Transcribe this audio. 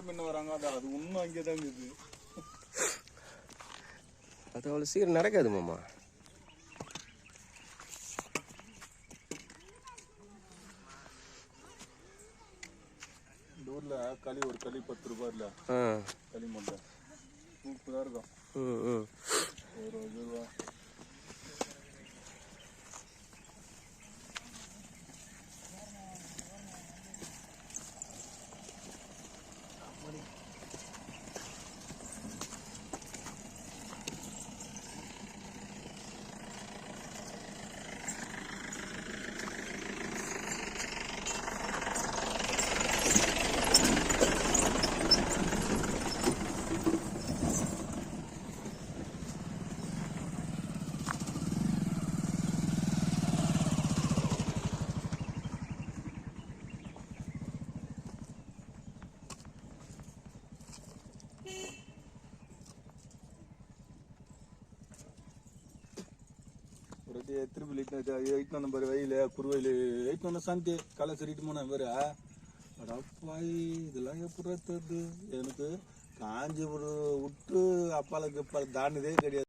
முன்ன வராங்க அது இன்னும் அங்கேதான் இருக்குது. அது அவ்வளோ சீக்கிரம் நடக்காது மாமா. இந்த ஊர்ல களி ஒரு களி 10 ரூபாய் இல்ல, களி மட்டும் சூப்பரா இருக்கும். 1 ரூபா. திருப்பி எயிட் நம்பர் வயல குறுவயில் 8 சாந்தி காலை சரிட்டு போன பேரு அடப்பாய் இதெல்லாம் எப்படி தருது எனக்கு காஞ்சிபுரம் விட்டு அப்பாலுக்கு தாண்டினதே கிடையாது.